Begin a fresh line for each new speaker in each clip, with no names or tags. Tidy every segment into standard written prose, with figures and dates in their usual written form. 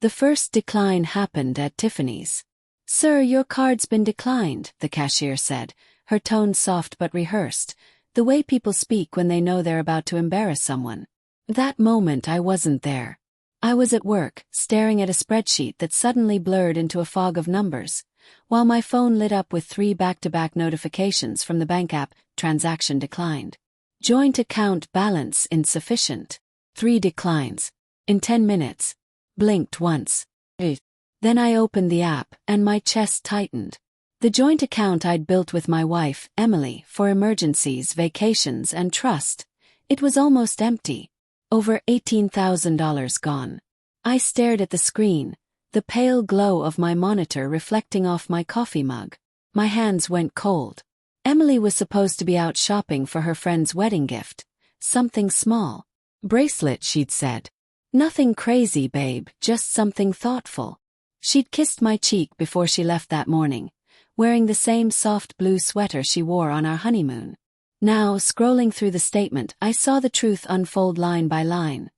The first decline happened at Tiffany's. "Sir, your card's been declined," the cashier said, her tone soft but rehearsed, the way people speak when they know they're about to embarrass someone. That moment I wasn't there. I was at work, staring at a spreadsheet that suddenly blurred into a fog of numbers, while my phone lit up with 3 back-to-back notifications from the bank app: transaction declined. Joint account balance insufficient. 3 declines. In 10 minutes. Blinked once. Then I opened the app, and my chest tightened. The joint account I'd built with my wife, Emily, for emergencies, vacations, and trust. It was almost empty. Over $18,000 gone. I stared at the screen, the pale glow of my monitor reflecting off my coffee mug. My hands went cold. Emily was supposed to be out shopping for her friend's wedding gift. Something small. "Bracelet," she'd said. "Nothing crazy, babe, just something thoughtful." She'd kissed my cheek before she left that morning, wearing the same soft blue sweater she wore on our honeymoon. Now, scrolling through the statement, I saw the truth unfold line by line.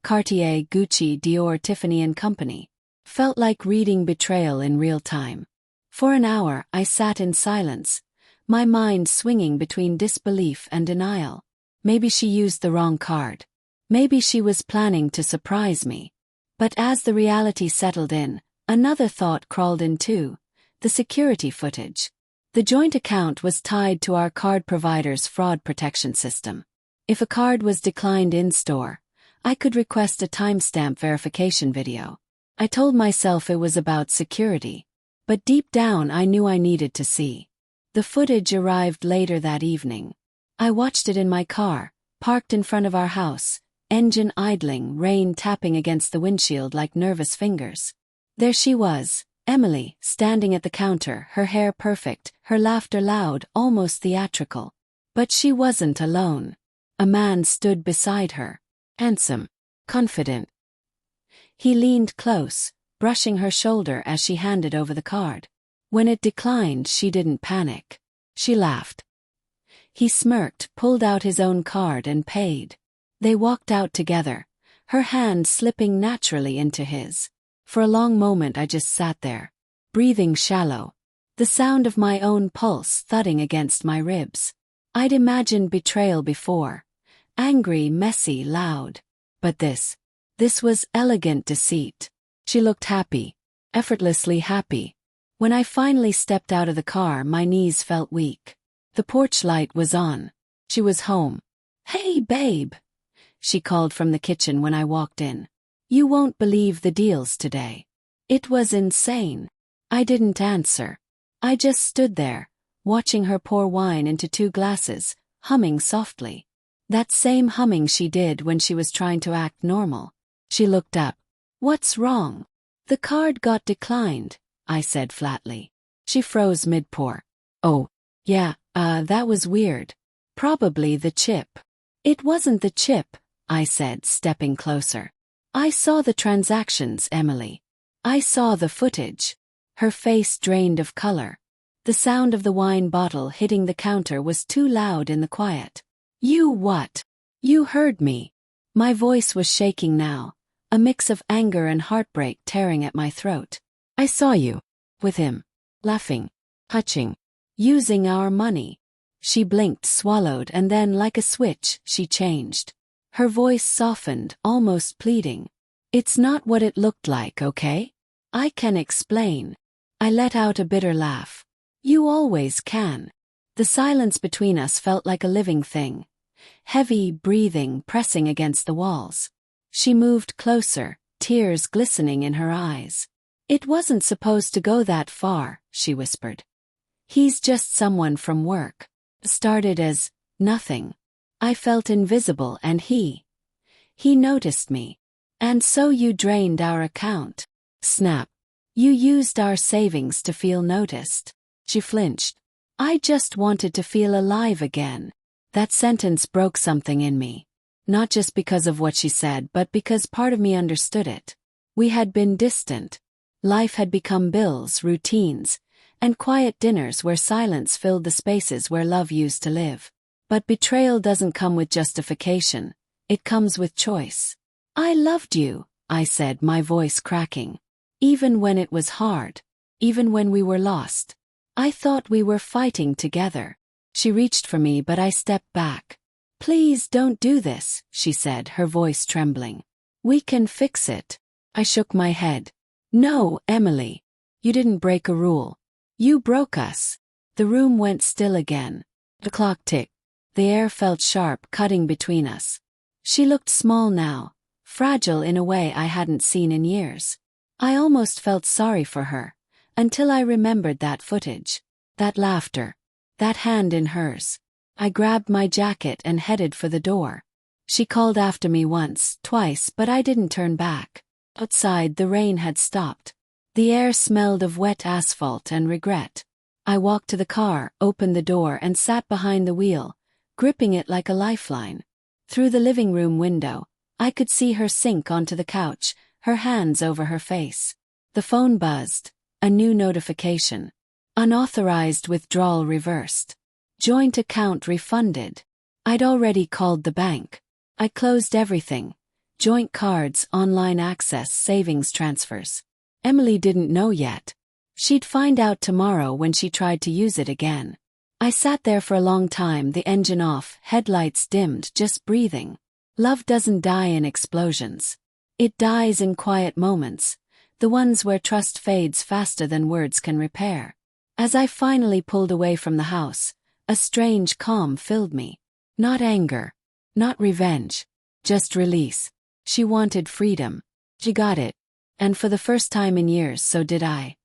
Cartier, Gucci, Dior, Tiffany & Company. Felt like reading Betrayal in real time. For an hour, I sat in silence, my mind swinging between disbelief and denial. Maybe she used the wrong card. Maybe she was planning to surprise me. But as the reality settled in, another thought crawled in too: the security footage. The joint account was tied to our card provider's fraud protection system. If a card was declined in-store, I could request a timestamp verification video. I told myself it was about security, but deep down I knew I needed to see. The footage arrived later that evening. I watched it in my car, parked in front of our house, engine idling, rain tapping against the windshield like nervous fingers. There she was, Emily, standing at the counter, her hair perfect, her laughter loud, almost theatrical. But she wasn't alone. A man stood beside her. Handsome. Confident. He leaned close, brushing her shoulder as she handed over the card. When it declined, she didn't panic. She laughed. He smirked, pulled out his own card and paid. They walked out together, her hand slipping naturally into his. For a long moment I just sat there, breathing shallow, the sound of my own pulse thudding against my ribs. I'd imagined betrayal before. Angry, messy, loud. But this was elegant deceit. She looked happy, effortlessly happy. When I finally stepped out of the car, my knees felt weak. The porch light was on. She was home. "Hey, babe," she called from the kitchen when I walked in. "You won't believe the deals today." It was insane. I didn't answer. I just stood there, watching her pour wine into 2 glasses, humming softly. That same humming she did when she was trying to act normal. She looked up. "What's wrong?" "The card got declined," I said flatly. She froze mid-pour. "Oh, yeah, that was weird. Probably the chip." "It wasn't the chip," I said, stepping closer. "I saw the transactions, Emily. I saw the footage." Her face drained of color. The sound of the wine bottle hitting the counter was too loud in the quiet. "You what?" "You heard me." My voice was shaking now, a mix of anger and heartbreak tearing at my throat. "I saw you. With him. Laughing. Touching. Using our money." She blinked, swallowed, and then, like a switch, she changed. Her voice softened, almost pleading. "It's not what it looked like, okay? I can explain." I let out a bitter laugh. "You always can." The silence between us felt like a living thing. Heavy, breathing, pressing against the walls. She moved closer, tears glistening in her eyes. "It wasn't supposed to go that far," she whispered. "He's just someone from work. Started as nothing. I felt invisible and he noticed me. And so you drained our account." Snap. "You used our savings to feel noticed." She flinched. "I just wanted to feel alive again." That sentence broke something in me. Not just because of what she said, but because part of me understood it. We had been distant. Life had become bills, routines, and quiet dinners where silence filled the spaces where love used to live. But betrayal doesn't come with justification. It comes with choice. "I loved you," I said, my voice cracking. Even when it was hard. Even when we were lost. I thought we were fighting together. She reached for me, but I stepped back. Please don't do this, she said, her voice trembling. We can fix it. I shook my head. No, Emily. You didn't break a rule. You broke us. The room went still again. The clock ticked. The air felt sharp, cutting between us. She looked small now, fragile in a way I hadn't seen in years. I almost felt sorry for her, until I remembered that footage, that laughter, that hand in hers. I grabbed my jacket and headed for the door. She called after me once, twice, but I didn't turn back. Outside, the rain had stopped. The air smelled of wet asphalt and regret. I walked to the car, opened the door, and sat behind the wheel, gripping it like a lifeline. Through the living room window, I could see her sink onto the couch, her hands over her face. The phone buzzed. A new notification. Unauthorized withdrawal reversed. Joint account refunded. I'd already called the bank. I closed everything. Joint cards, online access, savings transfers. Emily didn't know yet. She'd find out tomorrow when she tried to use it again. I sat there for a long time, the engine off, headlights dimmed, just breathing. Love doesn't die in explosions. It dies in quiet moments, the ones where trust fades faster than words can repair. As I finally pulled away from the house, a strange calm filled me. Not anger, not revenge, just release. She wanted freedom. She got it. And for the first time in years, so did I.